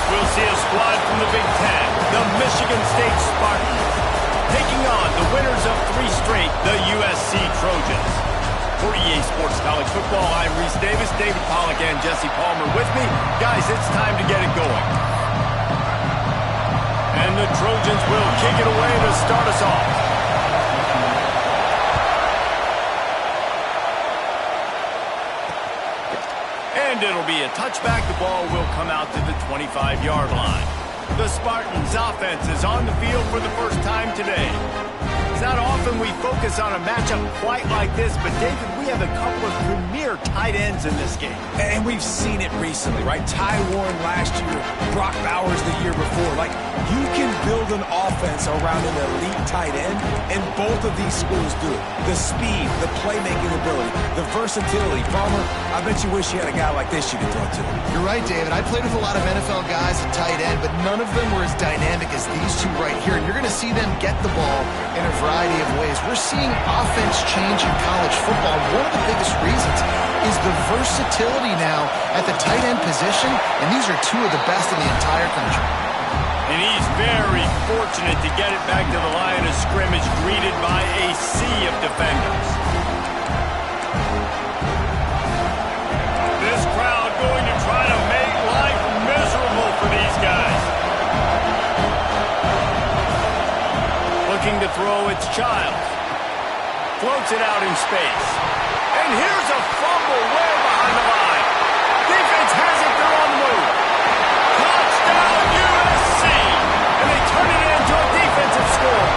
We'll see a squad from the Big Ten, the Michigan State Spartans, taking on the winners of 3 straight, the USC Trojans. For EA Sports College Football, I'm Reese Davis, David Pollack, and Jesse Palmer with me. Guys, it's time to get it going. And the Trojans will kick it away to start us off. And it'll be a touchback. The ball will come out to the 25-yard line. The Spartans' offense is on the field for the first time today. It's not often we focus on a matchup quite like this, but David, we have a couple of premier tight ends in this game. And we've seen it recently, right? Ty Warren last year, Brock Bowers the year before. Like, you can build an offense around an elite tight end, and both of these schools do it. The speed, the playmaking ability, the versatility. Palmer, I bet you wish you had a guy like this you could throw to. You're right, David. I played with a lot of NFL guys at tight end, but none of them were as dynamic as these two right here. And you're going to see them get the ball in a variety of ways. We're seeing offense change in college football. One of the biggest reasons is the versatility now at the tight end position, and these are two of the best in the entire country. And he's very fortunate to get it back to the line of scrimmage, greeted by a sea of defenders. This crowd going to try to make life miserable for these guys. Looking to throw, it's Childs. Floats it out in space. And here's a fumble way behind the line. Defense has it, they're on the move. Touchdown USC! And they turn it into a defensive score.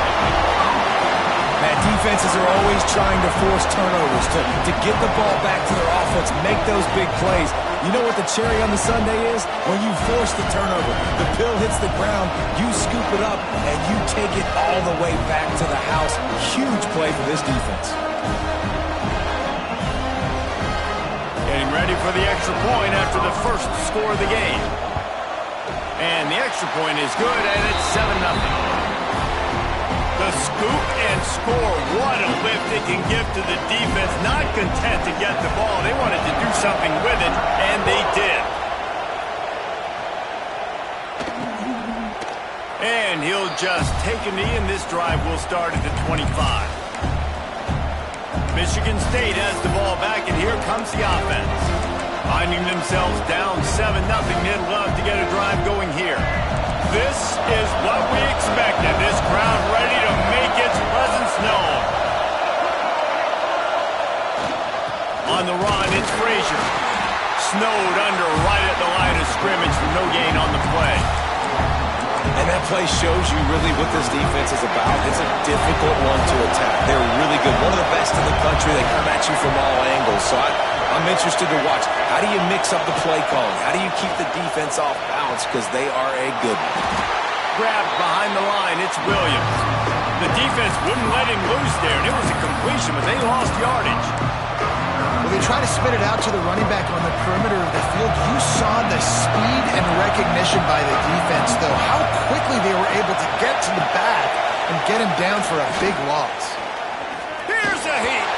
Man, defenses are always trying to force turnovers, to get the ball back to their offense, make those big plays. You know what the cherry on the sundae is? When you force the turnover, the pill hits the ground, you scoop it up, and you take it all the way back to the house. Huge play for this defense. Getting ready for the extra point after the first score of the game. And the extra point is good, and it's 7-0. The scoop and score, what a lift it can give to the defense. Not content to get the ball. They wanted to do something with it, and they did. And he'll just take a knee, and this drive will start at the 25. Michigan State has the ball back, and here comes the offense. Finding themselves down 7-0, they'd love to get a drive going here. This is what we expected. This crowd ready to make its presence known. On the run, it's Frazier. Snowed under right at the line of scrimmage for no gain on the play. And that play shows you really what this defense is about. It's a difficult one to attack. They're really good. One of the best in the country. They come at you from all angles. So I'm interested to watch. How do you mix up the play calling? How do you keep the defense off balance? Because they are a good one. Grabbed behind the line, it's Williams. The defense wouldn't let him loose there, and it was a completion, but they lost yardage. Well, they try to spit it out to the running back on the perimeter of the field. You saw the speed and recognition by the defense, though. How quickly they were able to get to the back and get him down for a big loss. Here's a heat.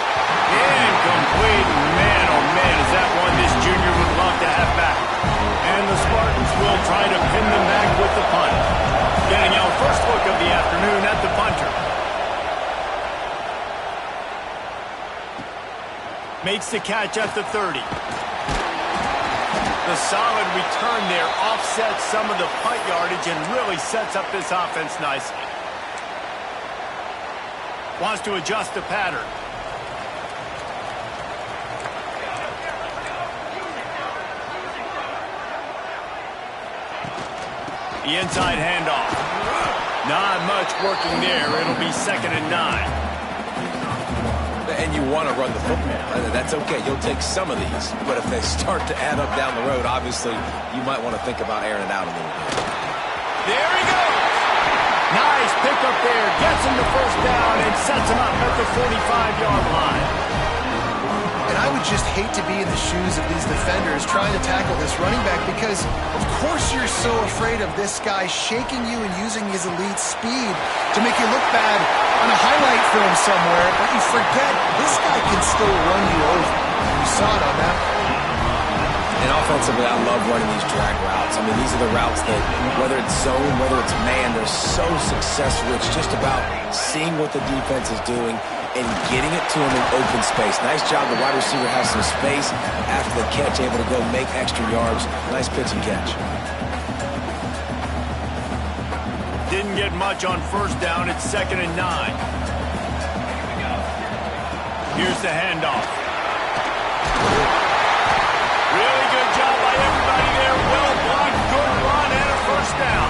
Incomplete. Man, oh man, is that one this junior would love to have back. And the Spartans will try to pin them back with the punt. Getting our first look of the afternoon at the punter. Makes the catch at the 30. The solid return there offsets some of the punt yardage and really sets up this offense nicely. Wants to adjust the pattern. The inside handoff. Not much working there. It'll be 2nd and 9. And you want to run the football. That's okay. You'll take some of these. But if they start to add up down the road, obviously, you might want to think about airing it out a little bit. There he goes. Nice pickup there. Gets him the first down and sets him up at the 45-yard line. And I would just hate to be in the shoes of these defenders trying to tackle this running back because, of course, you're so afraid of this guy shaking you and using his elite speed to make you look bad on a highlight film somewhere, but you forget this guy can still run you over. You saw it on that one. And offensively, I love running these drag routes. I mean, these are the routes that, whether it's zone, whether it's man, they're so successful. It's just about seeing what the defense is doing and getting it to him in open space. Nice job. The wide receiver has some space after the catch, able to go make extra yards. Nice pitch and catch. Didn't get much on first down. It's 2nd and 9. Here's the handoff. Really good job by everybody there. Well blocked, good run, and a first down.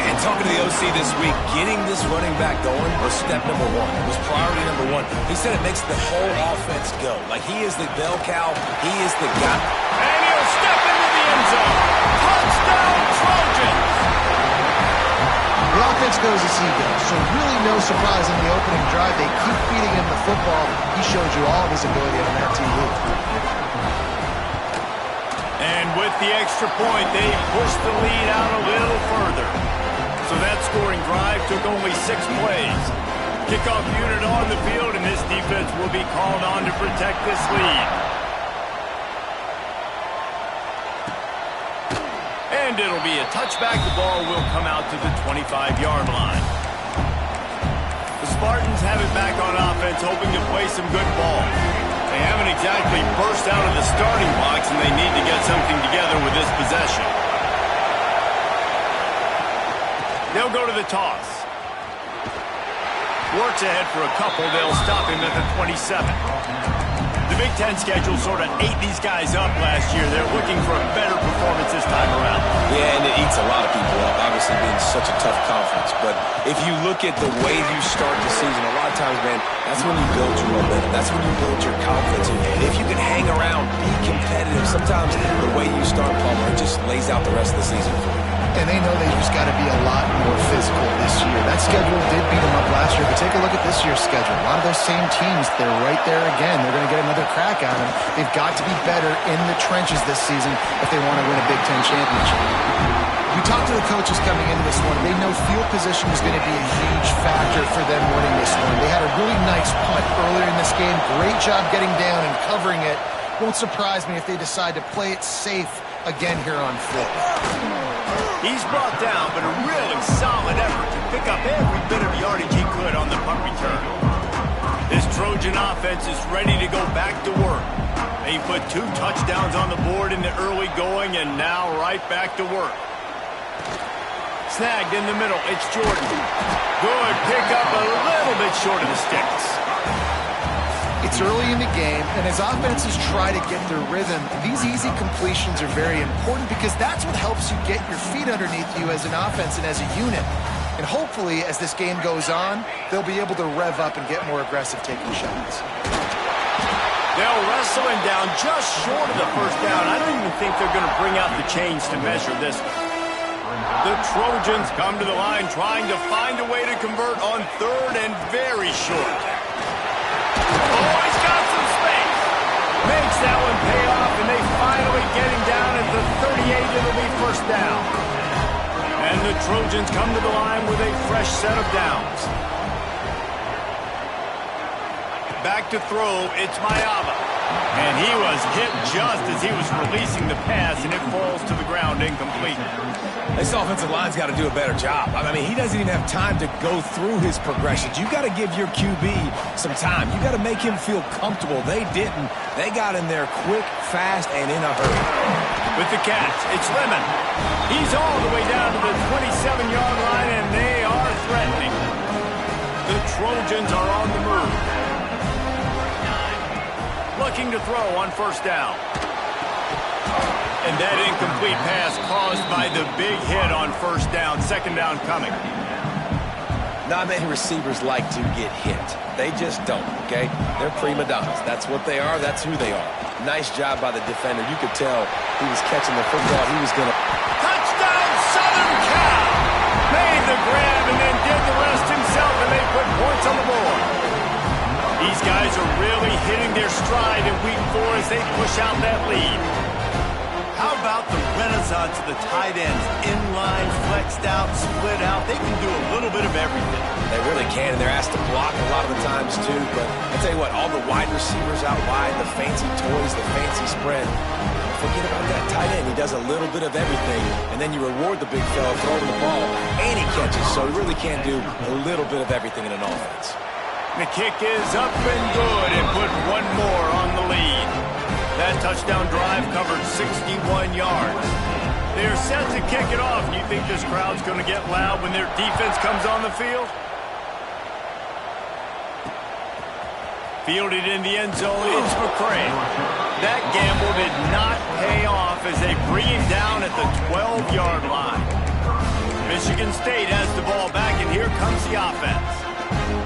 And talking to the OC this week, getting this running back going was step number one. It was priority number one. He said it makes the whole offense go. Like, he is the bell cow. He is the guy. And he'll step into the end zone. Touchdown, Trojans. The offense goes as he goes, so really no surprise in the opening drive. They keep feeding him the football. He showed you all of his ability on that TV. And with the extra point, they pushed the lead out a little further. So that scoring drive took only 6 plays. Kickoff unit on the field, and this defense will be called on to protect this lead. And it'll be a touchback. The ball will come out to the 25-yard line. The Spartans have it back on offense, hoping to play some good ball. They haven't exactly burst out of the starting blocks, and they need to get something together with this possession. They'll go to the toss. Works ahead for a couple. They'll stop him at the 27. The Big Ten schedule sort of ate these guys up last year. They're looking for a better performance this time around. Yeah, and it eats a lot of people up, obviously being such a tough conference. But if you look at the way you start the season, a lot of times, man, that's when you build your momentum. That's when you build your confidence. And if you can hang around, be competitive, sometimes the way you start, Palmer, it just lays out the rest of the season for you. And they know they just got to be a lot more physical this year. That schedule did beat them up last year, but take a look at this year's schedule. A lot of those same teams, they're right there again. They're going to get another crack at them. They've got to be better in the trenches this season if they want to win a Big Ten championship. We talked to the coaches coming into this one. They know field position is going to be a huge factor for them winning this one. They had a really nice punt earlier in this game. Great job getting down and covering it. Won't surprise me if they decide to play it safe again here on foot. He's brought down, but a really solid effort to pick up every bit of yardage he could on the punt return. This Trojan offense is ready to go back to work. They put 2 touchdowns on the board in the early going, and now right back to work. Snagged in the middle, it's Jordan. Good pickup, a little bit short of the sticks. It's early in the game, and as offenses try to get their rhythm, these easy completions are very important because that's what helps you get your feet underneath you as an offense and as a unit. And hopefully, as this game goes on, they'll be able to rev up and get more aggressive taking shots. They'll wrestle him down just short of the first down. I don't even think they're going to bring out the chains to measure this one. The Trojans come to the line trying to find a way to convert on 3rd and very short. Oh, he's got some space. Makes that one pay off, and they finally get him down at the 38. It'll be first down. And the Trojans come to the line with a fresh set of downs. Back to throw, it's Mayava. And he was hit just as he was releasing the pass, and it falls to the ground incomplete. This offensive line's got to do a better job. I mean, he doesn't even have time to go through his progressions. You got to give your QB some time. You got to make him feel comfortable. They didn't. They got in there quick, fast, and in a hurry. With the catch, it's Lemon. He's all the way down to the 27-yard line, and they are threatening. The Trojans are on the move. Looking to throw on first down. And that incomplete pass caused by the big hit on first down. Second down coming. Not many receivers like to get hit. They just don't, okay? They're prima donnas. That's what they are. That's who they are. Nice job by the defender. You could tell he was catching the football. He was going to... Touchdown, Southern Cal! Made the grab and then did the rest himself, and they put points on the board. These guys are really hitting their stride in week 4 as they push out that lead. How about the renaissance of the tight ends? Inline, flexed out, split out. They can do a little bit of everything. They really can, and they're asked to block a lot of the times, too. But I tell you what, all the wide receivers out wide, the fancy toys, the fancy spread. Forget about that tight end. He does a little bit of everything, and then you reward the big fella throwing the ball, and he catches, so he really can't do a little bit of everything in an offense. The kick is up and good, and put one more on the lead. That touchdown drive covered 61 yards. They're set to kick it off. You think this crowd's going to get loud when their defense comes on the field? Fielded in the end zone, it's McCray. That gamble did not pay off as they bring him down at the 12-yard line. Michigan State has the ball back, and here comes the offense.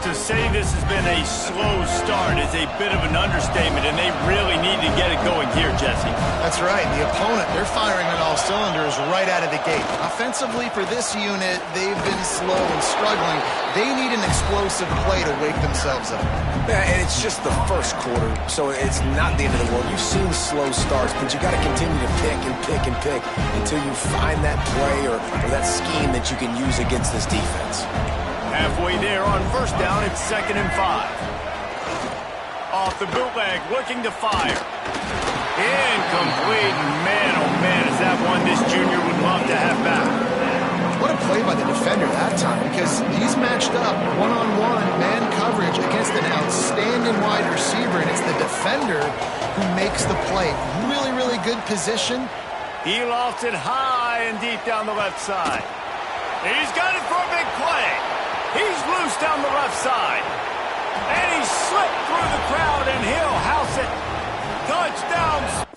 To say this has been a slow start is a bit of an understatement, and they really need to get it going here, Jesse. That's right. The opponent, they're firing on all cylinders right out of the gate. Offensively, for this unit, they've been slow and struggling. They need an explosive play to wake themselves up. Yeah, and it's just the first quarter, so it's not the end of the world. You've seen slow starts, but you got to continue to pick and pick and pick until you find that play or that scheme that you can use against this defense. Halfway there on first down, it's 2nd and 5. Off the bootleg, looking to fire. Incomplete. Man, oh man, is that one this junior would love to have back. What a play by the defender that time, because he's matched up one-on-one man coverage against an outstanding wide receiver, and it's the defender who makes the play. Really, really good position. He lofts it high and deep down the left side. He's got it for a big play. He's loose down the left side. And he slipped through the crowd, and he'll house it. Touchdown.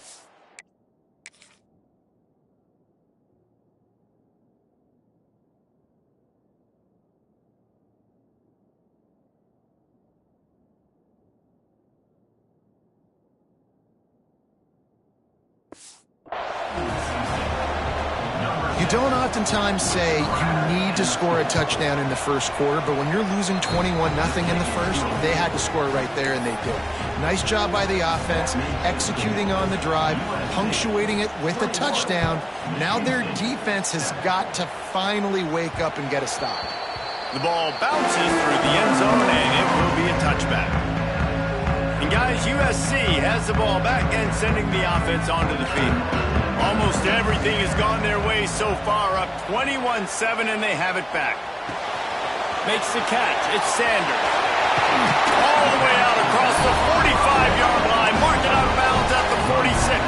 You don't oftentimes say you need to score a touchdown in the first quarter, but when you're losing 21-0 in the first, they had to score right there, and they did. Nice job by the offense, executing on the drive, punctuating it with a touchdown. Now their defense has got to finally wake up and get a stop. The ball bounces through the end zone, and it will be a touchback. And guys, USC has the ball back and sending the offense onto the field. Almost everything has gone their way so far, up 21-7, and they have it back. Makes the catch. It's Sanders. All the way out across the 45-yard line. Mark it out of bounds at the 46.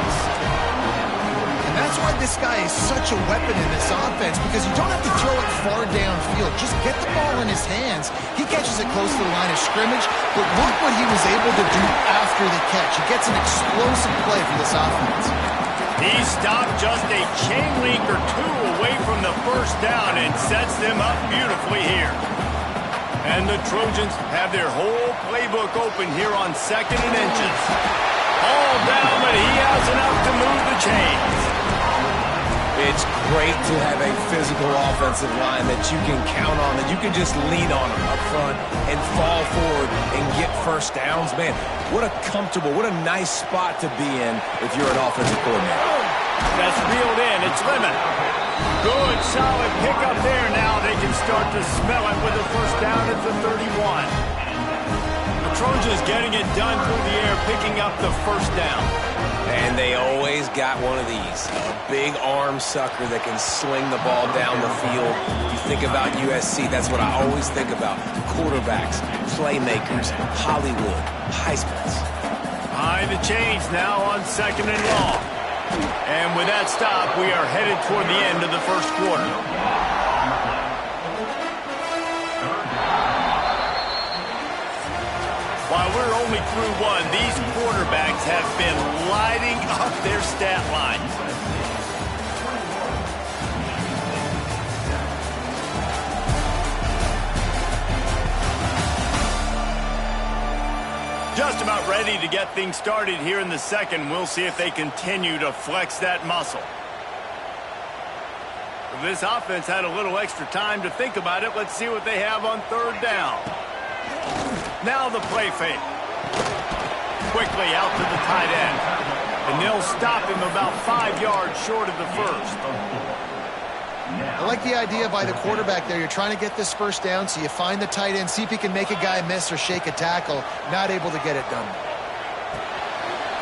And that's why this guy is such a weapon in this offense, because you don't have to throw it far downfield. Just get the ball in his hands. He catches it close to the line of scrimmage, but look what he was able to do after the catch. He gets an explosive play for this offense. He stopped just a chain link or two away from the first down and sets them up beautifully here. And the Trojans have their whole playbook open here on 2nd and inches. All down, but he has enough to move the chains. It's great to have a physical offensive line that you can count on, that you can just lean on up front and fall forward and get first downs. Man, what a comfortable, what a nice spot to be in if you're an offensive coordinator. That's reeled in. It's Lemon. Good, solid pickup there. Now they can start to smell it with a first down at the 31. The Trojans getting it done through the air, picking up the first down. And they always got one of these, a big arm sucker that can sling the ball down the field. You think about USC, that's what I always think about. Quarterbacks, playmakers, Hollywood, Heismans. Behind the chains now on 2nd and long. And with that stop, we are headed toward the end of the first quarter. While we're only through one, these quarterbacks have been lighting up their stat lines. Just about ready to get things started here in the second. We'll see if they continue to flex that muscle. If this offense had a little extra time to think about it, let's see what they have on 3rd down. Now the play fake. Quickly out to the tight end. And they'll stop him about 5 yards short of the first. I like the idea by the quarterback there. You're trying to get this first down, so you find the tight end, see if he can make a guy miss or shake a tackle. Not able to get it done.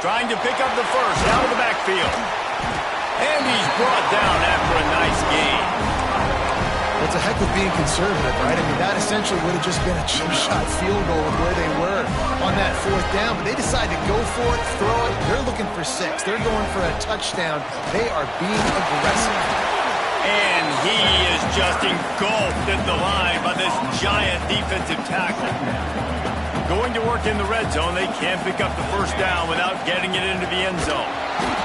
Trying to pick up the first out of the backfield. And he's brought down after a nice gain. What's a heck with being conservative, right? I mean, that essentially would have just been a chip shot field goal of where they were on that fourth down. But they decided to go for it, throw it. They're looking for 6. They're going for a touchdown. They are being aggressive. And he is just engulfed at the line by this giant defensive tackle. Going to work in the red zone, they can't pick up the first down without getting it into the end zone.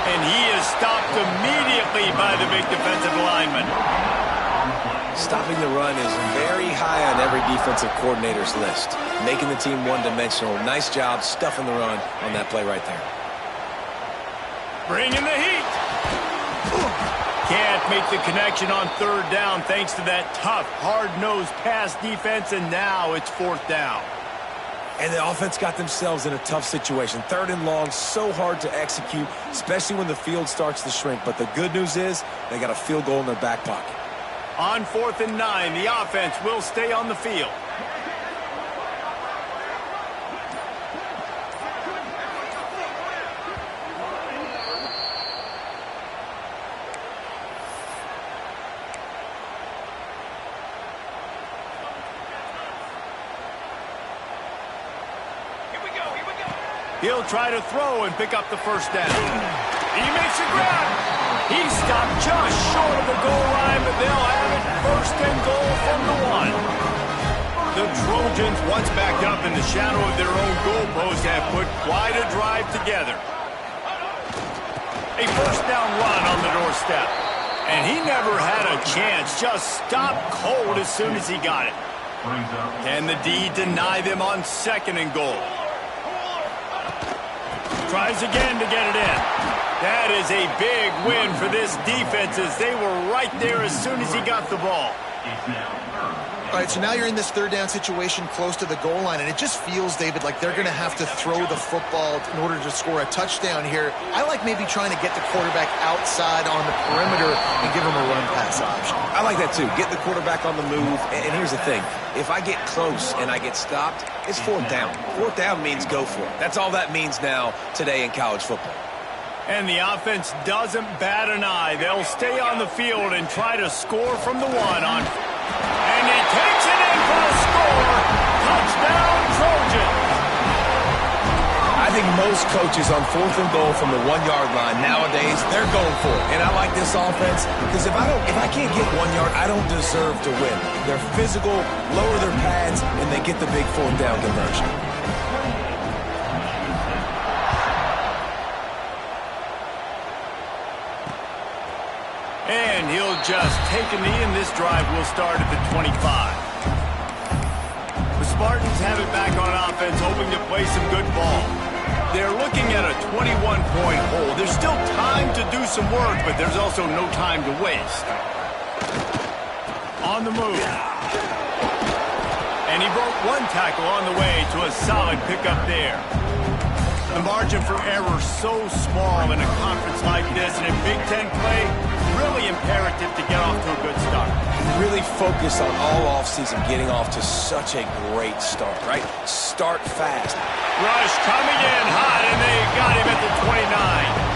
And he is stopped immediately by the big defensive lineman. Stopping the run is very high on every defensive coordinator's list. Making the team one-dimensional. Nice job stuffing the run on that play right there. Bringing the heat. Can't make the connection on third down thanks to that tough, hard-nosed pass defense, and now it's fourth down. And the offense got themselves in a tough situation. Third and long, so hard to execute, especially when the field starts to shrink. But the good news is they got a field goal in their back pocket. On 4th and 9, the offense will stay on the field. He'll try to throw and pick up the first down. He makes a grab. He stopped just short of the goal line, but they'll have it first and goal from the 1. The Trojans, once backed up in the shadow of their own goalpost, have put quite a drive together. A first down run on the doorstep. And he never had a chance, just stopped cold as soon as he got it. Can the D deny them on 2nd and goal? Tries again to get it in. That is a big win for this defense as they were right there as soon as he got the ball. All right, so now you're in this third down situation close to the goal line, and it just feels, David, like they're going to have to throw the football in order to score a touchdown here. I like maybe trying to get the quarterback outside on the perimeter and give him a run-pass option. I like that, too. Get the quarterback on the move. And here's the thing. If I get close and I get stopped, it's 4th down. 4th down means go for it. That's all that means now today in college football. And the offense doesn't bat an eye. They'll stay on the field and try to score from the 1 on. And he takes it in for a score. Touchdown, Trojans. I think most coaches on 4th and goal from the 1-yard line nowadays, they're going for it. And I like this offense because if I can't get 1 yard, I don't deserve to win. They're physical, lower their pads, and they get the big 4th down conversion. And he'll just take a knee, and this drive will start at the 25. The Spartans have it back on offense, hoping to play some good ball. They're looking at a 21-point hole. There's still time to do some work, but there's also no time to waste. On the move. And he broke 1 tackle on the way to a solid pickup there. The margin for error so small in a conference like this, and in Big Ten play, really imperative to get off to a good start. Really focus on all offseason getting off to such a great start, right? Start fast. Rush coming in hot, and they got him at the 29.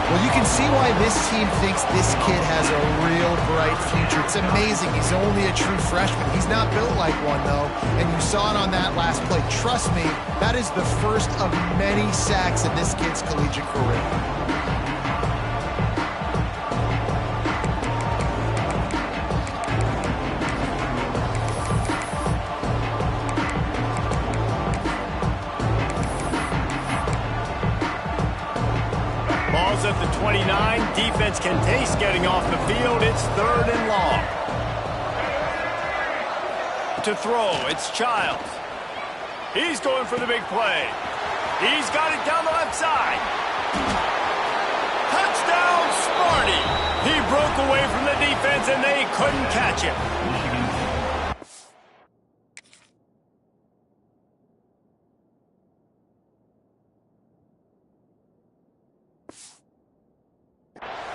Well, you can see why this team thinks this kid has a real bright future. It's amazing. He's only a true freshman. He's not built like one, though, and you saw it on that last play. Trust me, that is the first of many sacks in this kid's collegiate career. At the 29, defense can taste getting off the field. It's 3rd and long. To throw, it's Childs. He's going for the big play. He's got it down the left side. Touchdown, Sparty. He broke away from the defense, and they couldn't catch him.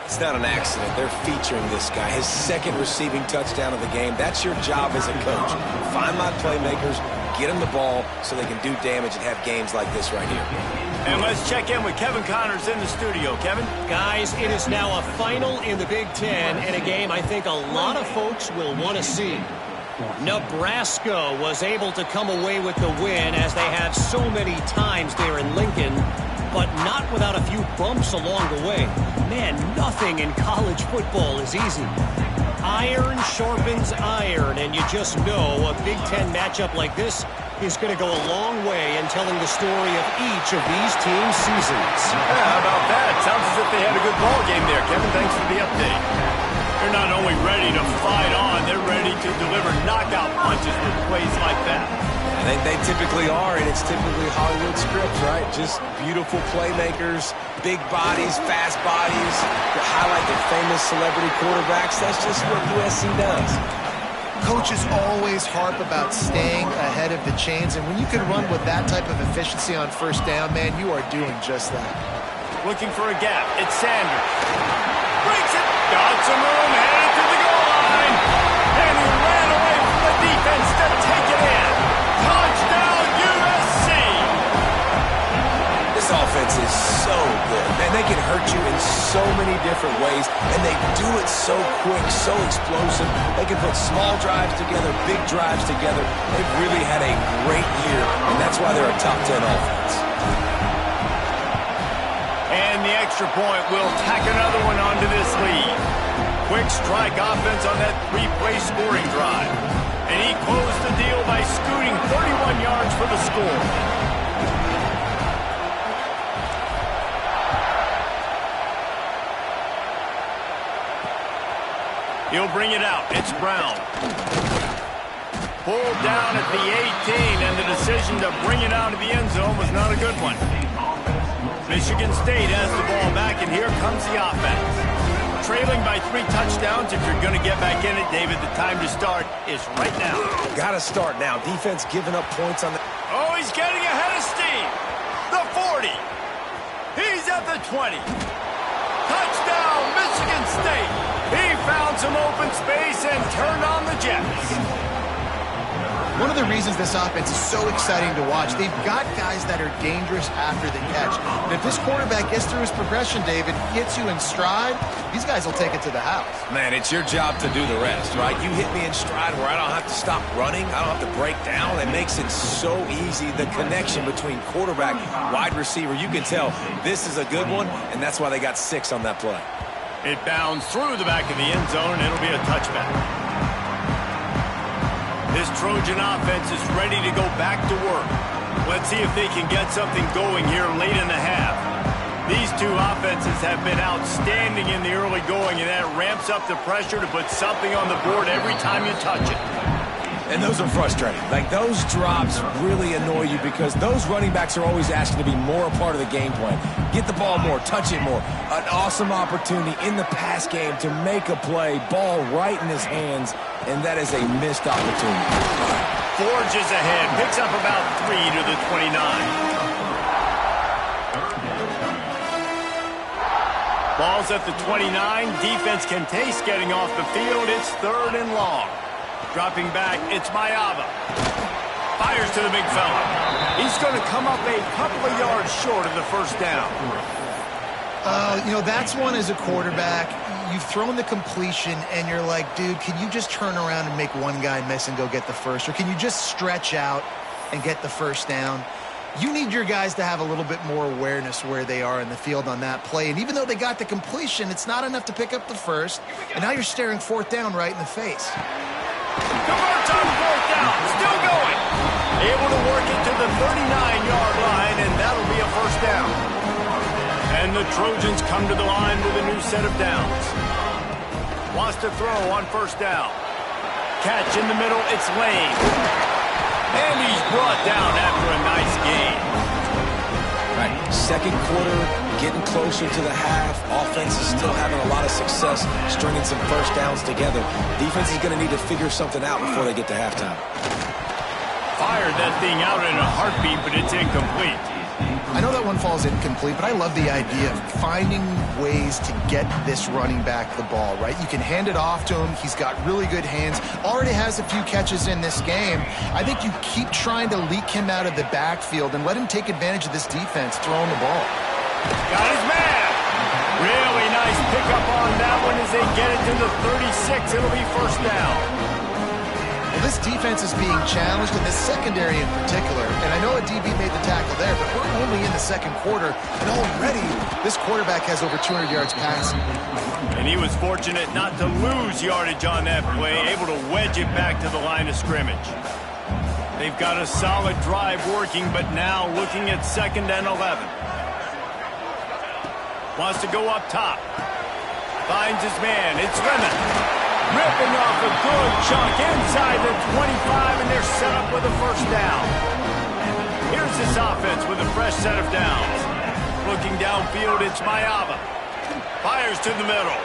It's not an accident. They're featuring this guy. His 2nd receiving touchdown of the game. That's your job as a coach. Find my playmakers, get them the ball so they can do damage and have games like this right here. And let's check in with Kevin Connors in the studio. Kevin? Guys, it is now a final in the Big Ten and a game I think a lot of folks will want to see. Nebraska was able to come away with the win as they have so many times there in Lincoln, but not without a few bumps along the way. Man, nothing in college football is easy. Iron sharpens iron, and you just know a Big Ten matchup like this is going to go a long way in telling the story of each of these teams' seasons. Yeah, how about that? Sounds as if they had a good ball game there, Kevin. Thanks for the update. They're not only ready to fight on, they're ready to deliver knockout punches with plays like that. I think they typically are, and it's typically Hollywood scripts, right? Just beautiful playmakers, big bodies, fast bodies, that highlight their famous celebrity quarterbacks. That's just what USC does. Coaches always harp about staying ahead of the chains, and when you can run with that type of efficiency on first down, man, you are doing just that. Looking for a gap. It's Sanders. Breaks it. Got some room. Headed to the goal line. And he ran away from the defense to take it in. Touchdown, USC. This offense is so good. Man, they can hurt you in so many different ways, and they do it so quick, so explosive. They can put small drives together, big drives together. They've really had a great year, and that's why they're a top 10 offense. And the extra point will tack another one onto this lead. Quick strike offense on that three-play scoring drive. And he closed the deal by scooting 31 yards for the score. He'll bring it out. It's Brown. Pulled down at the 18, and the decision to bring it out of the end zone was not a good one. Michigan State has the ball back, and here comes the offense. Trailing by 3 touchdowns. If you're going to get back in it, David, the time to start is right now. Got to start now. Defense giving up points on the... Oh, he's getting ahead of steam. The 40. He's at the 20. Touchdown, Michigan State. He found some open space and turned on the Jets. One of the reasons this offense is so exciting to watch, they've got guys that are dangerous after the catch. And if this quarterback gets through his progression, David, gets you in stride, these guys will take it to the house. Man, it's your job to do the rest, right? You hit me in stride where I don't have to stop running. I don't have to break down. It makes it so easy. The connection between quarterback, wide receiver, you can tell this is a good one, and that's why they got 6 on that play. It bounds through the back of the end zone, and it'll be a touchback. This Trojan offense is ready to go back to work. Let's see if they can get something going here late in the half. These two offenses have been outstanding in the early going, and that ramps up the pressure to put something on the board every time you touch it. And those are frustrating. Like, those drops really annoy you because those running backs are always asking to be more a part of the game plan. Get the ball more, touch it more. An awesome opportunity in the pass game to make a play, ball right in his hands, and that is a missed opportunity. Forges ahead, picks up about 3 to the 29. Ball's at the 29. Defense can taste getting off the field. It's 3rd and long. Dropping back, it's Mayava. Fires to the big fella. He's going to come up a couple of yards short of the first down. You know, that's one as a quarterback. You've thrown the completion, and you're like, dude, can you just turn around and make one guy miss and go get the first? Or can you just stretch out and get the first down? You need your guys to have a little bit more awareness where they are in the field on that play. And even though they got the completion, it's not enough to pick up the first. And now you're staring 4th down right in the face. Converts on 4th down. Still going. Able to work it to the 39-yard line, and that'll be a first down. And the Trojans come to the line with a new set of downs. Wants to throw on first down. Catch in the middle. It's Lane. And he's brought down after a nice gain. Right. Second quarter, getting closer to the half. Offense is still having a lot of success stringing some first downs together. Defense is going to need to figure something out before they get to halftime. Fired that thing out in a heartbeat, but it's incomplete. I know that one falls incomplete, but I love the idea of finding ways to get this running back the ball, right? You can hand it off to him. He's got really good hands. Already has a few catches in this game. I think you keep trying to leak him out of the backfield and let him take advantage of this defense throwing the ball. Got his man. Really nice pickup on that one as they get it to the 36. It'll be first down. Well, this defense is being challenged, in the secondary in particular. And I know a DB made the tackle there, but we're only in the second quarter, and already this quarterback has over 200 yards passing. And he was fortunate not to lose yardage on that play, able to wedge it back to the line of scrimmage. They've got a solid drive working, but now looking at 2nd and 11. Wants to go up top. Finds his man. It's Lemon. Ripping off a good chunk inside the 25, and they're set up with a first down. Here's this offense with a fresh set of downs. Looking downfield, it's Mayava. Fires to the middle.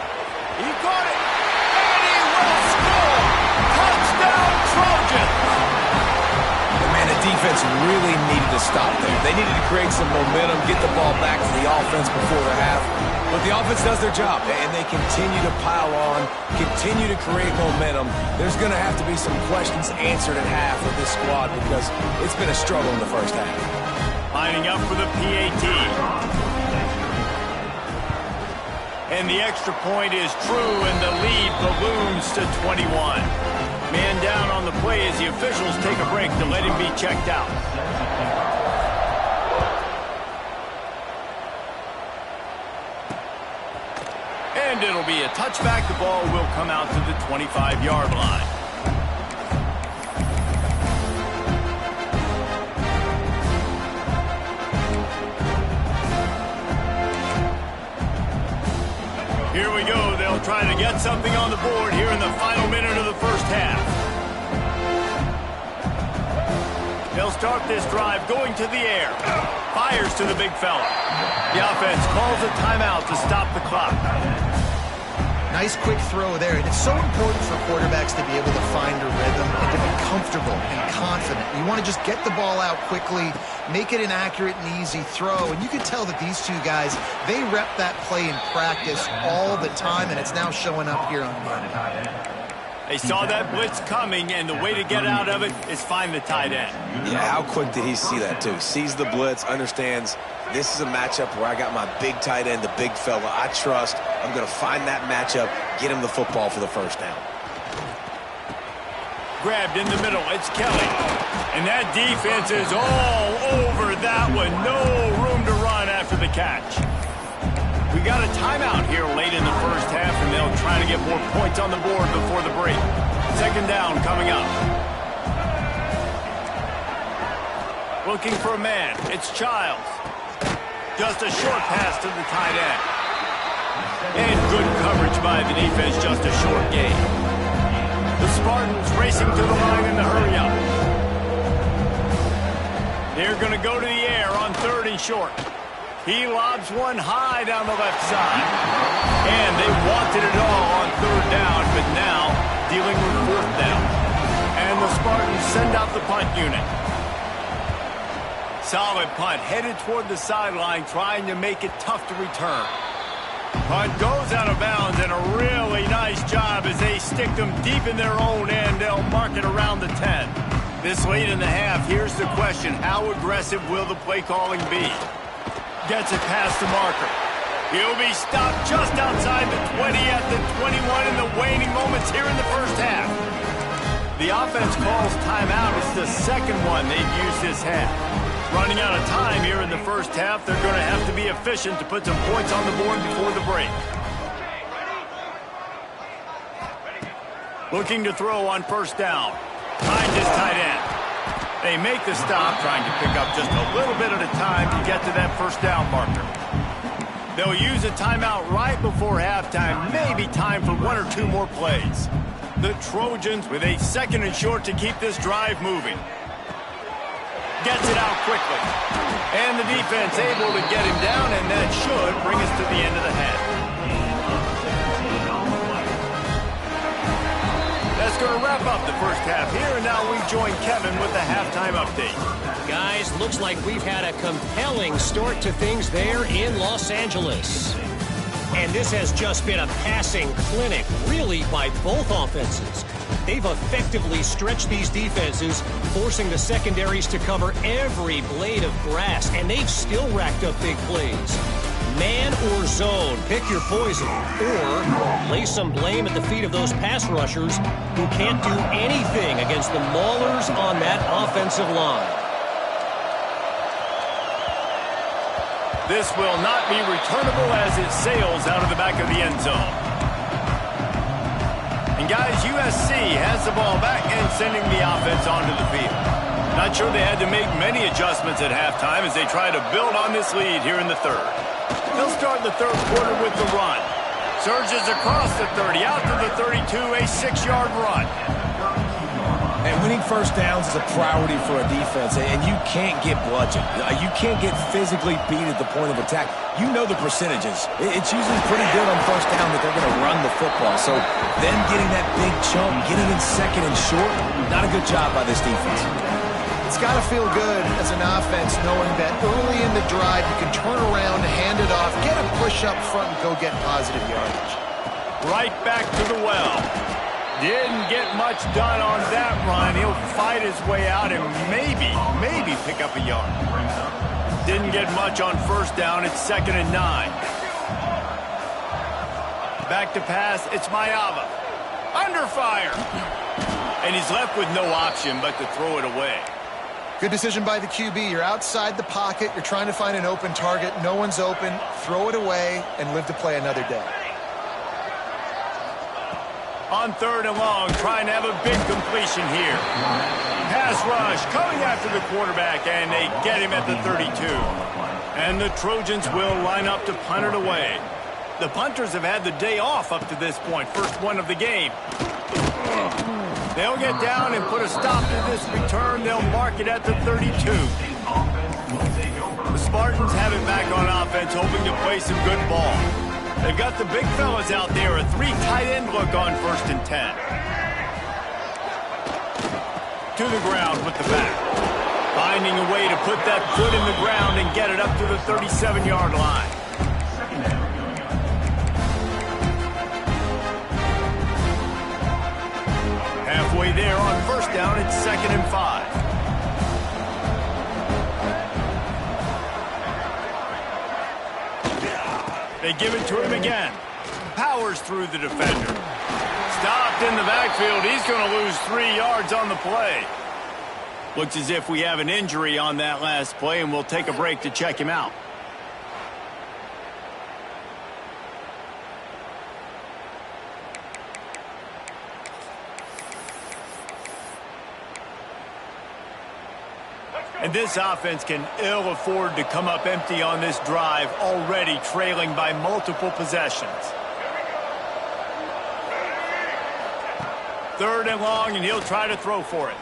He caught it, and he will score! Touchdown, Trojans! Man, the defense really needed to stop there. They needed to create some momentum, get the ball back to the offense before the half. But the offense does their job, and they continue to pile on, continue to create momentum. There's going to have to be some questions answered at half with this squad because it's been a struggle in the first half. Lining up for the PAT. And the extra point is true, and the lead balloons to 21. Man down on the play as the officials take a break to let him be checked out. And it'll be a touchback. The ball will come out to the 25-yard line. Here we go. They'll try to get something on the board here in the final minute of the first half. They'll start this drive going to the air. Fires to the big fella. The offense calls a timeout to stop the clock. Nice quick throw there. And it's so important for quarterbacks to be able to find a rhythm and to be comfortable and confident. You want to just get the ball out quickly, make it an accurate and easy throw. And you can tell that these two guys, they rep that play in practice all the time, and it's now showing up here on Monday. They saw that blitz coming, and the way to get out of it is find the tight end. Yeah, how quick did he see that, too? Sees the blitz, understands this is a matchup where I got my big tight end, the big fella I trust. I'm going to find that matchup, get him the football for the first down. Grabbed in the middle. It's Kelly. And that defense is all over that one. No room to run after the catch. We got a timeout here late in the first half, and they'll try to get more points on the board before the break. 2nd down coming up. Looking for a man. It's Childs. Just a short pass to the tight end. And good coverage by the defense, just a short gain. The Spartans racing to the line in the hurry up. They're going to go to the air on 3rd and short. He lobs one high down the left side. And they wanted it all on 3rd down, but now dealing with 4th down. And the Spartans send out the punt unit. Solid punt, headed toward the sideline, trying to make it tough to return. Punt goes out of bounds, and a really nice job as they stick them deep in their own end. They'll mark it around the 10. This late in the half, here's the question. How aggressive will the play calling be? Gets it past the marker. He'll be stopped just outside the 20 at the 21 in the waning moments here in the first half. The offense calls timeout. It's the second one they've used this half. Running out of time here in the first half. They're going to have to be efficient to put some points on the board before the break. Looking to throw on 1st down. Finds his tight end. They make the stop, trying to pick up just a little bit at a time to get to that 1st down marker. They'll use a timeout right before halftime, maybe time for 1 or 2 more plays. The Trojans with a 2nd and short to keep this drive moving. Gets it out quickly. And the defense able to get him down, and that should bring us to the end of the half. That's going to wrap up the first half here, and now we join Kevin with the halftime update. Guys, looks like we've had a compelling start to things there in Los Angeles. And this has just been a passing clinic, really, by both offenses. They've effectively stretched these defenses, forcing the secondaries to cover every blade of grass, and they've still racked up big plays. Man or zone, pick your poison, or lay some blame at the feet of those pass rushers who can't do anything against the maulers on that offensive line. This will not be returnable as it sails out of the back of the end zone. And guys, USC has the ball back and sending the offense onto the field. Not sure they had to make many adjustments at halftime as they try to build on this lead here in the third. They'll start the third quarter with the run. Surges across the 30, out to the 32, a 6-yard run. And winning first downs is a priority for a defense, and you can't get bludgeoned. You can't get physically beat at the point of attack. You know the percentages. It's usually pretty good on first down that they're going to run the football. So them getting that big chunk, getting in second and short, not a good job by this defense. It's got to feel good as an offense knowing that early in the drive you can turn around, hand it off, get a push up front, and go get positive yardage. Right back to the well. Didn't get much done on that run. He'll fight his way out and maybe pick up a yard. Didn't get much on first down. It's 2nd and 9. Back to pass. It's Mayava. Under fire. And he's left with no option but to throw it away. Good decision by the QB. You're outside the pocket. You're trying to find an open target. No one's open. Throw it away and live to play another day. On 3rd and long, trying to have a big completion here. Pass rush coming after the quarterback, and they get him at the 32. And the Trojans will line up to punt it away. The punters have had the day off up to this point. First one of the game. They'll get down and put a stop to this return. They'll mark it at the 32. The Spartans have it back on offense, hoping to play some good ball. They've got the big fellas out there, a 3 tight end look on 1st and 10. To the ground with the back. Finding a way to put that foot in the ground and get it up to the 37-yard line. Halfway there on first down, it's 2nd and 5. They give it to him again. Powers through the defender. Stopped in the backfield. He's going to lose 3 yards on the play. Looks as if we have an injury on that last play, and we'll take a break to check him out. And this offense can ill afford to come up empty on this drive, already trailing by multiple possessions. 3rd and long, and he'll try to throw for it.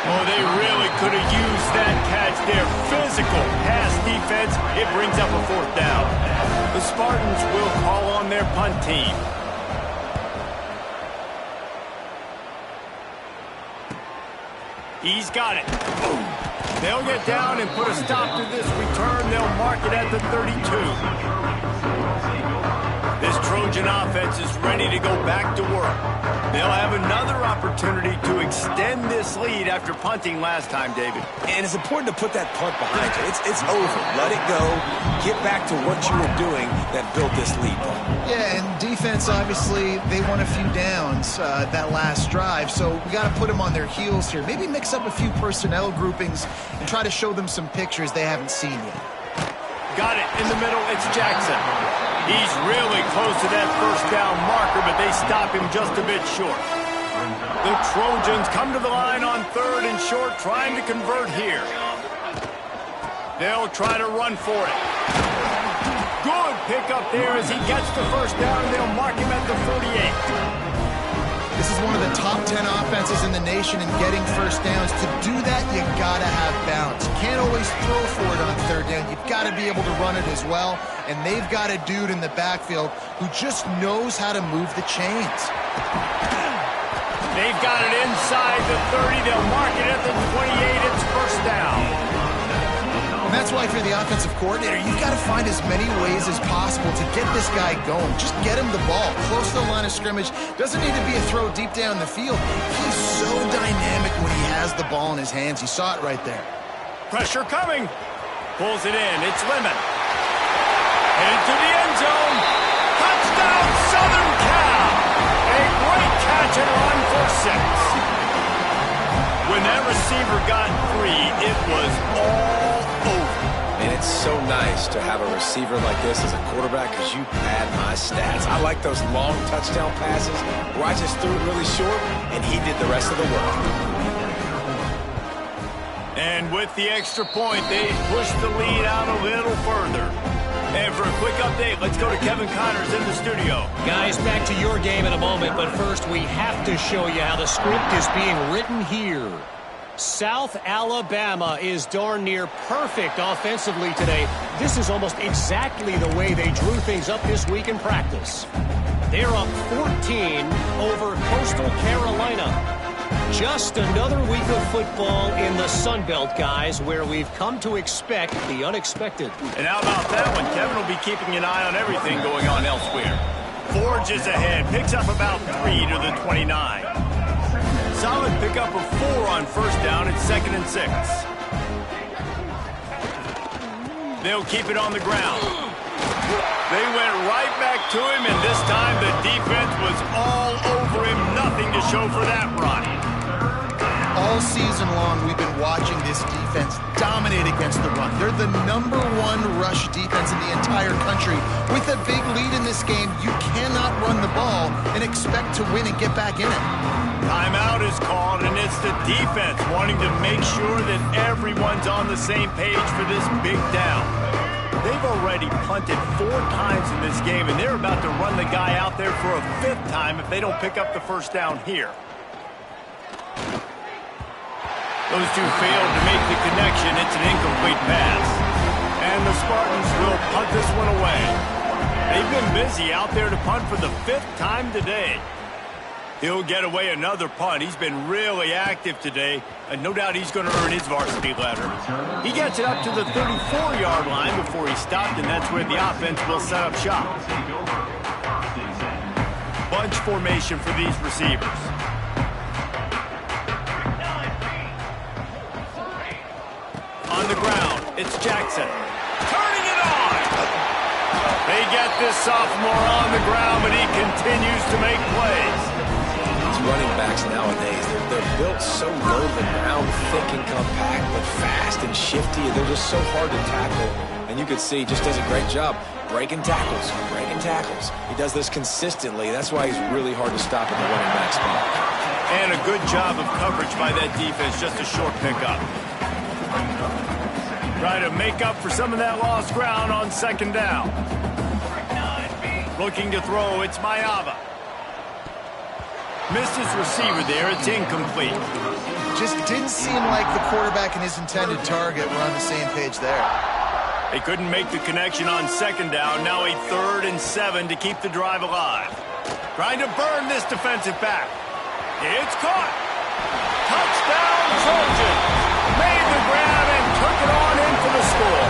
Oh, they really could have used that catch there. Physical pass defense. It brings up a 4th down. The Spartans will call on their punt team. He's got it. Boom. They'll get down and put a stop to this return. They'll mark it at the 32. This Trojan offense is ready to go back to work. They'll have another opportunity to extend this lead after punting last time, David. And it's important to put that punt behind you. It's over. Let it go. Get back to what you were doing that built this lead. Yeah, and defense, obviously, they won a few downs that last drive, so we got to put them on their heels here. Maybe mix up a few personnel groupings and try to show them some pictures they haven't seen yet. Got it in the middle. It's Jackson. He's really close to that first down marker, but they stop him just a bit short. The Trojans come to the line on 3rd and short, trying to convert here. They'll try to run for it. Good pickup there as he gets the first down, and they'll mark him at the 38. This is one of the top 10 offenses in the nation in getting first downs. To do that, you got to have balance. You can't always throw for it on 3rd down. You've got to be able to run it as well. And they've got a dude in the backfield who just knows how to move the chains. They've got it inside the 30. They'll mark it at the 28. It's first down. And that's why if you're the offensive coordinator, you've got to find as many ways as possible to get this guy going. Just get him the ball close to the line of scrimmage. Doesn't need to be a throw deep down the field. He's so dynamic when he has the ball in his hands. You saw it right there. Pressure coming. Pulls it in. It's Lemon. Into the end zone. Touchdown, Southern Cal. A great catch and run for 6. When that receiver got free, it was all over. And it's so nice to have a receiver like this as a quarterback because you pad my stats. I like those long touchdown passes where I just threw it really short and he did the rest of the work. And with the extra point, they pushed the lead out a little further. And for a quick update, let's go to Kevin Connors in the studio. Guys, back to your game in a moment, but first we have to show you how the script is being written here. South Alabama is darn near perfect offensively today. This is almost exactly the way they drew things up this week in practice. They're up 14 over Coastal Carolina. Just another week of football in the Sun Belt, guys, where we've come to expect the unexpected. And how about that one? Kevin will be keeping an eye on everything going on elsewhere. Forges ahead, picks up about 3 to the 29. Solid pickup of 4 on first down. It's 2nd and 6. They'll keep it on the ground. They went right back to him, and this time the defense was all over him. Nothing to show for that run. All season long, we've been watching this defense dominate against the run. They're the #1 rush defense in the entire country. With a big lead in this game, you cannot run the ball and expect to win and get back in it. Timeout is called, and it's the defense wanting to make sure that everyone's on the same page for this big down. They've already punted 4 times in this game, and they're about to run the guy out there for a 5th time if they don't pick up the first down here. Those two failed to make the connection. It's an incomplete pass. And the Spartans will punt this one away. They've been busy out there to punt for the 5th time today. He'll get away another punt. He's been really active today, and no doubt he's going to earn his varsity letter. He gets it up to the 34-yard line before he stopped, and that's where the offense will set up shop. Bunch formation for these receivers. On the ground, it's Jackson. Turning it on! They get this sophomore on the ground, but he continues to make plays. Running backs nowadays, they're built so low to the ground, thick and compact, but fast and shifty, and they're just so hard to tackle. And you can see he just does a great job breaking tackles, breaking tackles. He does this consistently. That's why he's really hard to stop in the running back spot. And a good job of coverage by that defense, just a short pickup. Try to make up for some of that lost ground on 2nd down. Looking to throw, it's Mayava. Missed his receiver there. It's incomplete. Just didn't seem like the quarterback and his intended target were on the same page there. They couldn't make the connection on 2nd down. Now a 3rd and 7 to keep the drive alive. Trying to burn this defensive back. It's caught. Touchdown, Trojans. Made the grab and took it on in for the score.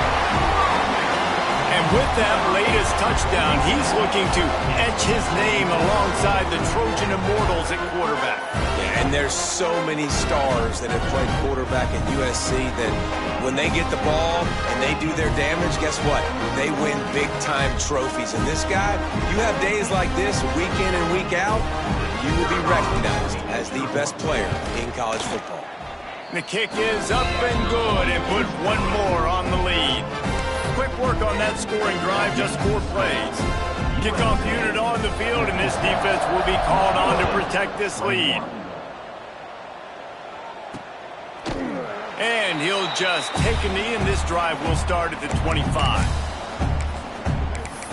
And with that latest touchdown, he's looking to etch his name alongside the Trojan Immortals at quarterback. Yeah, and there's so many stars that have played quarterback at USC that when they get the ball and they do their damage, guess what? They win big-time trophies. And this guy, you have days like this, week in and week out, you will be recognized as the best player in college football. The kick is up and good, and put one more on the lead. Quick work on that scoring drive, just 4 plays. Kickoff unit on the field, and this defense will be called on to protect this lead. And he'll just take a knee, and this drive will start at the 25.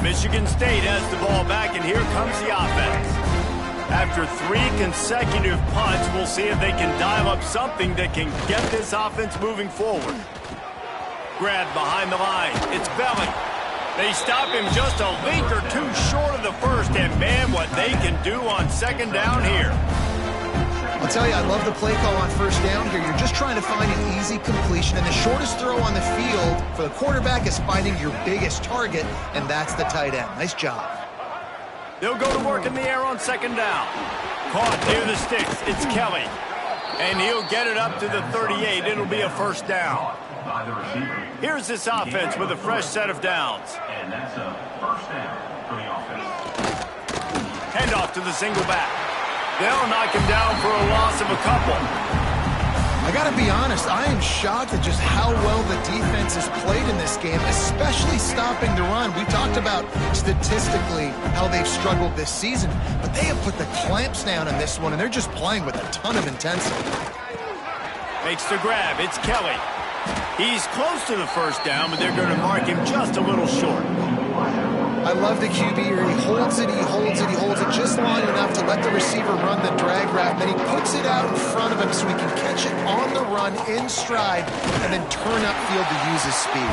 Michigan State has the ball back, and here comes the offense. After 3 consecutive punts, we'll see if they can dial up something that can get this offense moving forward. Grabbed behind the line. It's Belly. They stop him just a link or 2 short of the first, and man, what they can do on 2nd down here. I'll tell you, I love the play call on first down here. You're just trying to find an easy completion, and the shortest throw on the field for the quarterback is finding your biggest target, and that's the tight end. Nice job. They'll go to work in the air on second down. Caught near the sticks. It's Kelly. And he'll get it up to the 38. It'll be a first down. Here's this offense with a fresh set of downs. And that's a first down for the offense. Handoff to the single back. They'll knock him down for a loss of a couple. I got to be honest, I am shocked at just how well the defense has played in this game, especially stopping the run. We talked about statistically how they've struggled this season, but they have put the clamps down in this one, and they're just playing with a ton of intensity. Makes the grab. It's Kelly. He's close to the first down, but they're going to mark him just a little short. I love the QB here. He holds it, he holds it, he holds it just long enough to let the receiver run the drag route. Then he puts it out in front of him so he can catch it on the run in stride and then turn upfield to use his speed.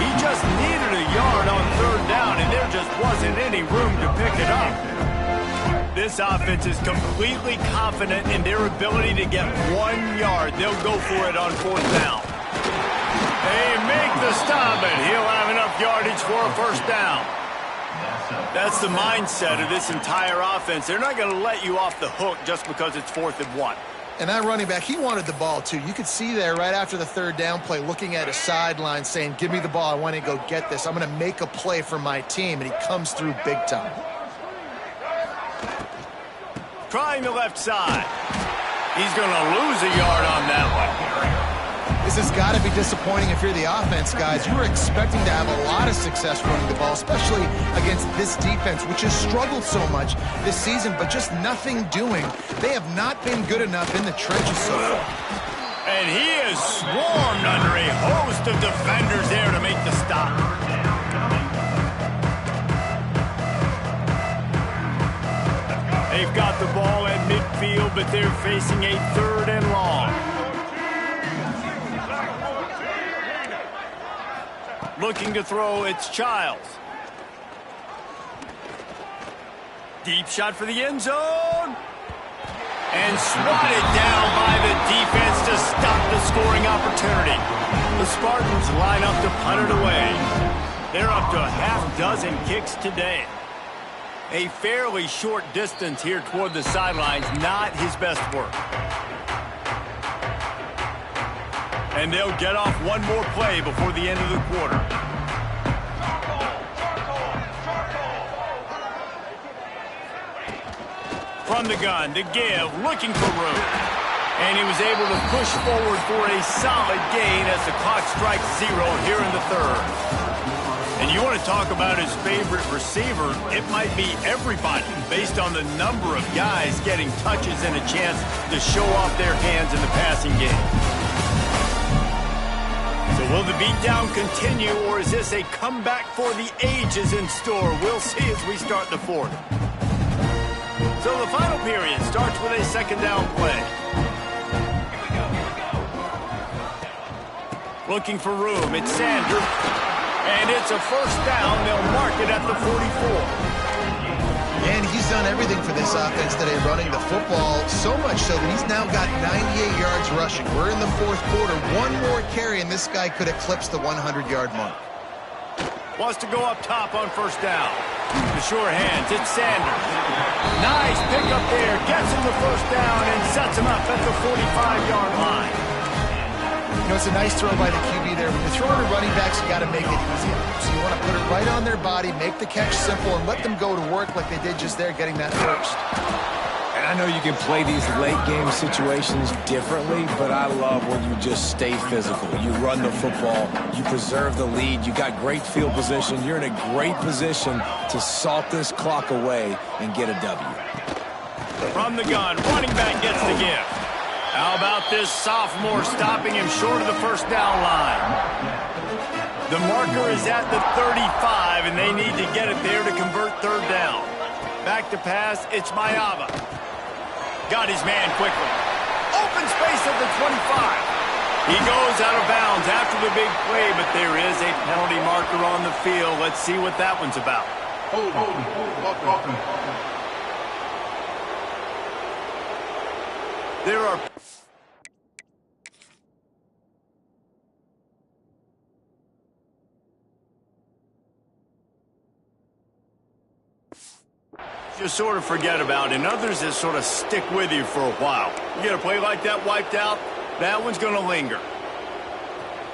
He just needed a yard on third down, and there just wasn't any room to pick it up. This offense is completely confident in their ability to get 1 yard. They'll go for it on fourth down. They make the stop, and he'll have enough yardage for a first down. That's the mindset of this entire offense. They're not going to let you off the hook just because it's 4th and 1. And that running back, he wanted the ball too. You could see there right after the third down play looking at his sideline saying, give me the ball, I want to go get this. I'm going to make a play for my team, and he comes through big time. Trying the left side. He's going to lose a yard on that one. This has got to be disappointing if you're the offense, guys. You were expecting to have a lot of success running the ball, especially against this defense, which has struggled so much this season, but just nothing doing. They have not been good enough in the trenches so far. And he is swarmed under a host of defenders there to make the stop. They've got the ball at midfield, but they're facing a 3rd and long. Looking to throw, it's Childs. Deep shot for the end zone. And swatted down by the defense to stop the scoring opportunity. The Spartans line up to punt it away. They're up to a half-dozen kicks today. A fairly short distance here toward the sidelines, not his best work. And they'll get off one more play before the end of the quarter. From the gun, to give, looking for room. And he was able to push forward for a solid gain as the clock strikes 0 here in the 3rd. And you want to talk about his favorite receiver, it might be everybody based on the number of guys getting touches and a chance to show off their hands in the passing game. So will the beatdown continue, or is this a comeback for the ages in store? We'll see as we start the 4th. So the final period starts with a second down play. Looking for room, it's Sanders. And it's a first down. They'll mark it at the 44. And he's done everything for this offense today, running the football, so much so that he's now got 98 yards rushing. We're in the 4th quarter. One more carry, and this guy could eclipse the 100-yard mark. Wants to go up top on first down. The sure hands, it's Sanders. Nice pick up there. Gets him the first down and sets him up at the 45-yard line. You know, it's a nice throw by the QB there. When you're throwing to running backs, you got to make it easy. So you want to put it right on their body, make the catch simple, and let them go to work like they did just there, getting that first. And I know you can play these late-game situations differently, but I love when you just stay physical. You run the football, you preserve the lead, you got great field position. You're in a great position to salt this clock away and get a W. From the gun, running back gets the gift. How about this sophomore stopping him short of the first down line? The marker is at the 35, and they need to get it there to convert third down. Back to pass, it's Mayava. Got his man quickly. Open space at the 25. He goes out of bounds after the big play, but there is a penalty marker on the field. Let's see what that one's about. There are you sort of forget about, and others that sort of stick with you for a while. You get a play like that wiped out, that one's going to linger.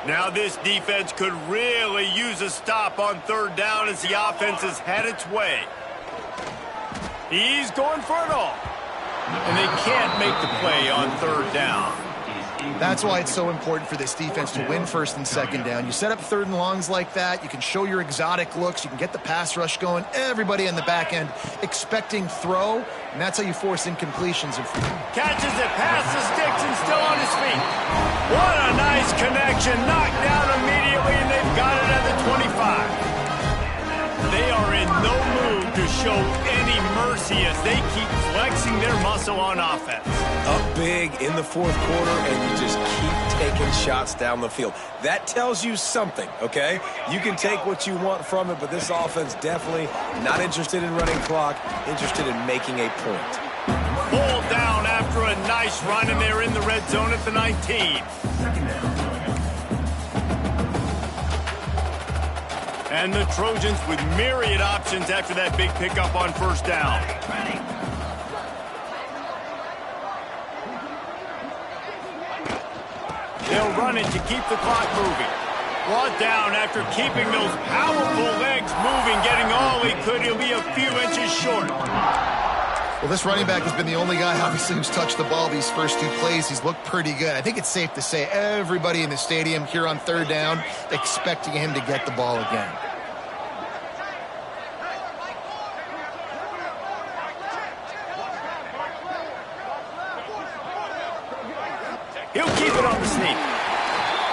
Now this defense could really use a stop on third down as the offense has had its way. He's going for it all. And they can't make the play on third down. That's why it's so important for this defense to win first and second down. You set up third and longs like that, you can show your exotic looks, you can get the pass rush going, everybody in the back end expecting throw, and that's how you force incompletions. Catches it past the sticks and still on his feet. What a nice connection. Knocked down immediately, and they've got it at the 25. They are in no mood to show any mercy as they keep flexing their muscle on offense. Up big in the fourth quarter, and you just keep taking shots down the field. That tells you something, okay? You can take what you want from it, but this offense definitely not interested in running clock, interested in making a point. Pulled down after a nice run, and they're in the red zone at the 19. And the Trojans with myriad options after that big pickup on first down. They'll run it to keep the clock moving. Brought down after keeping those powerful legs moving, getting all he could. He'll be a few inches short. Well, this running back has been the only guy, obviously, who's touched the ball these first two plays. He's looked pretty good. I think it's safe to say everybody in the stadium here on third down expecting him to get the ball again. He'll keep it on the sneak.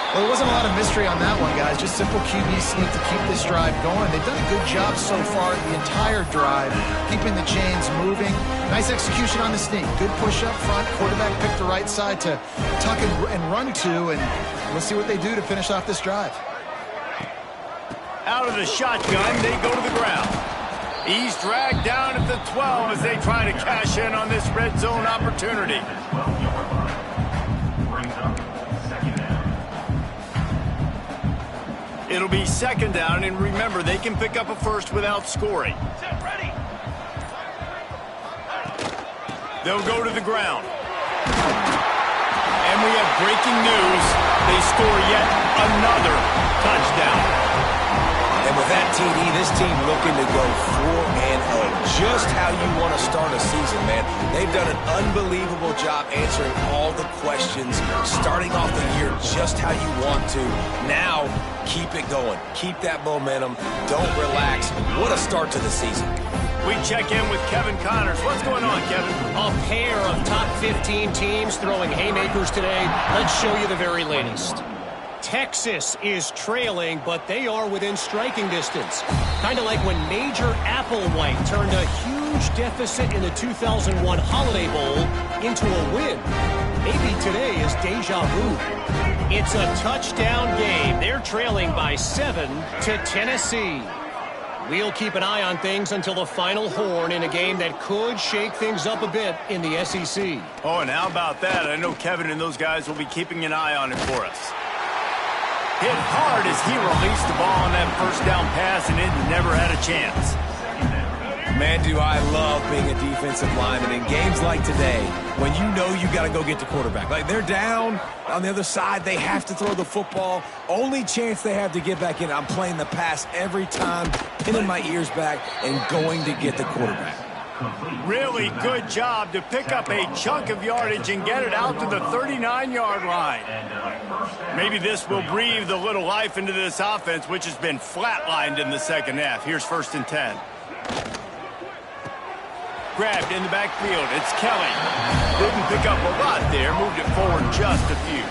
Well, there wasn't a lot of mystery on that one, guys. Just simple QB sneak to keep this drive going. They've done a good job so far the entire drive, keeping the chains moving. Nice execution on the sneak. Good push up front. Quarterback picked the right side to tuck and run to, and we'll see what they do to finish off this drive. Out of the shotgun, they go to the ground. He's dragged down at the 12 as they try to cash in on this red zone opportunity. It'll be second down, and remember, they can pick up a first without scoring. They'll go to the ground. And we have breaking news. They score yet another touchdown. And with that TD, this team looking to go 4-0. Just how you want to start a season, man. They've done an unbelievable job answering all the questions, starting off the year just how you want to. Now, keep it going. Keep that momentum. Don't relax. What a start to the season. We check in with Kevin Connors. What's going on, Kevin? A pair of top 15 teams throwing haymakers today. Let's show you the very latest. Texas is trailing, but they are within striking distance. Kind of like when Major Applewhite turned a huge deficit in the 2001 Holiday Bowl into a win. Maybe today is deja vu. It's a touchdown game. They're trailing by 7 to Tennessee. We'll keep an eye on things until the final horn in a game that could shake things up a bit in the SEC. Oh, and how about that? I know Kevin and those guys will be keeping an eye on it for us. Hit hard as he released the ball on that first down pass, and it never had a chance. Man, do I love being a defensive lineman in games like today when you know you got to go get the quarterback. Like, they're down on the other side. They have to throw the football. Only chance they have to get back in. I'm playing the pass every time, pinning my ears back and going to get the quarterback. Really good job to pick up a chunk of yardage and get it out to the 39-yard line. Maybe this will breathe a little life into this offense, which has been flatlined in the second half. Here's 1st and 10. Grabbed in the backfield. It's Kelly. Didn't pick up a lot there. Moved it forward just a few.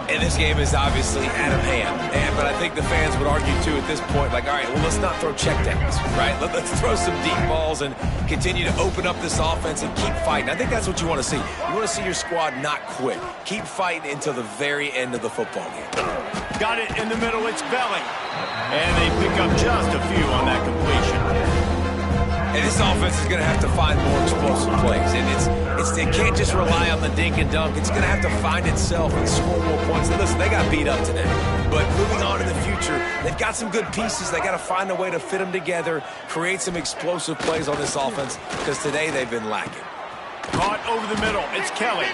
And this game is obviously out of hand. But I think the fans would argue, too, at this point, like, all right, well, let's not throw checkdowns, right? Let's throw some deep balls and continue to open up this offense and keep fighting. I think that's what you want to see. You want to see your squad not quit. Keep fighting until the very end of the football game. Got it in the middle. It's Belly. And they pick up just a few on that completion. And this offense is going to have to find more explosive plays. And it can't just rely on the dink and dunk. It's going to have to find itself and score more points. And listen, they got beat up today. But moving on to the future, they've got some good pieces. They got to find a way to fit them together, create some explosive plays on this offense, because today they've been lacking. Caught over the middle. It's Kelly.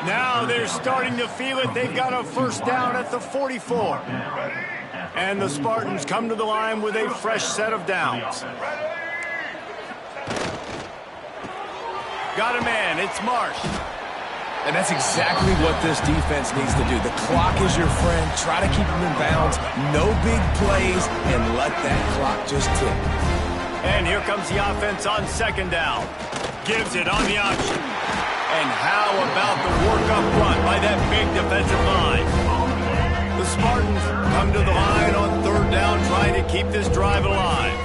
Now they're starting to feel it. They've got a first down at the 44. And the Spartans come to the line with a fresh set of downs. Got a man. It's Marsh. And that's exactly what this defense needs to do. The clock is your friend. Try to keep them in bounds. No big plays, and let that clock just tick. And here comes the offense on second down. Gives it on the option. And how about the work up front by that big defensive line? The Spartans come to the line on third down, trying to keep this drive alive.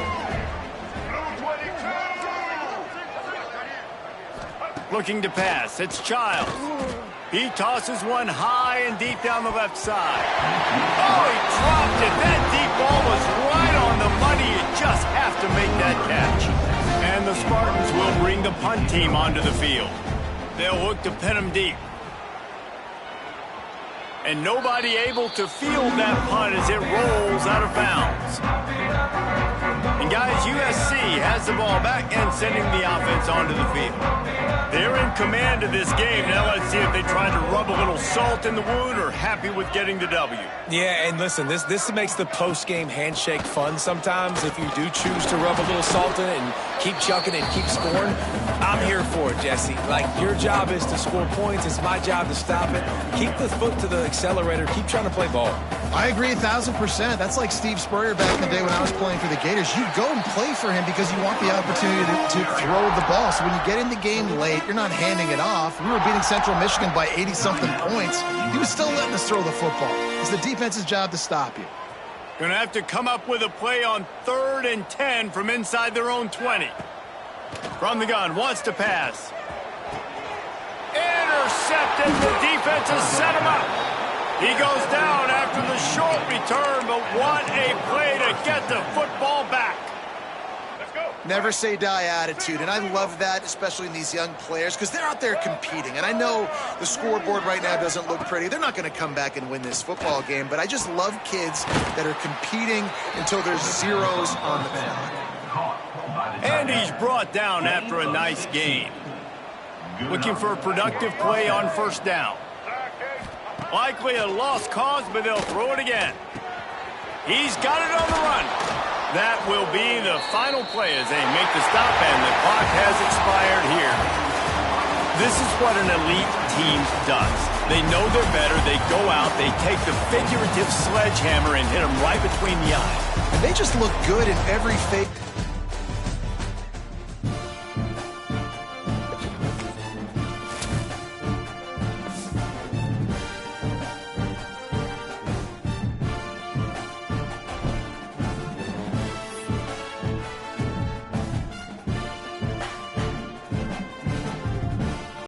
Looking to pass. It's Childs. He tosses one high and deep down the left side. Oh, he dropped it. That deep ball was right on the money. You just have to make that catch. And the Spartans will bring the punt team onto the field. They'll look to pin him deep. And nobody able to field that punt as it rolls out of bounds. And guys, USC has the ball back and sending the offense onto the field. They're in command of this game. Now let's see if they try to rub a little salt in the wound or happy with getting the W. Yeah, and listen, this makes the post-game handshake fun sometimes. If you do choose to rub a little salt in it and keep chucking and keep scoring, I'm here for it, Jesse. Like, your job is to score points. It's my job to stop it. Keep the foot to the accelerator. Keep trying to play ball. I agree 1,000%. That's like Steve Spurrier back in the day when I was playing for the Gators. You go and play for him because you want the opportunity to throw the ball. So when you get in the game late, you're not handing it off. We were beating Central Michigan by 80-something points. He was still letting us throw the football. It's the defense's job to stop you. Going to have to come up with a play on 3rd and 10 from inside their own 20. From the gun, wants to pass. Intercepted. The defense has set him up. He goes down after the short return, but what a play to get the football back. Let's go. Never say die attitude, and I love that, especially in these young players, because they're out there competing. And I know the scoreboard right now doesn't look pretty. They're not going to come back and win this football game, but I just love kids that are competing until there's zeros on the clock. And he's brought down after a nice game. Looking for a productive play on first down. Likely a lost cause, but they'll throw it again. He's got it on the run. That will be the final play as they make the stop, and the clock has expired here. This is what an elite team does. They know they're better. They go out. They take the figurative sledgehammer and hit them right between the eyes. And they just look good in every fake